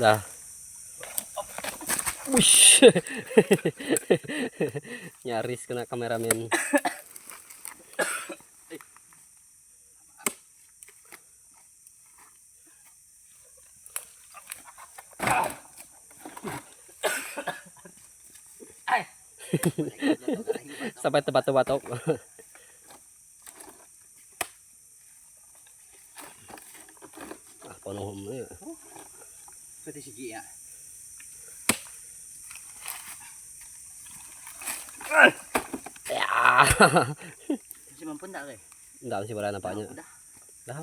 Dah. Wush. Nyaris kena kameramen. Sampai tebatok-batok. Penuh ya. Pati sige ya. Ya. Masih mampu enggak, Re? Enggak sih barang nampaknya. Udah. Dah.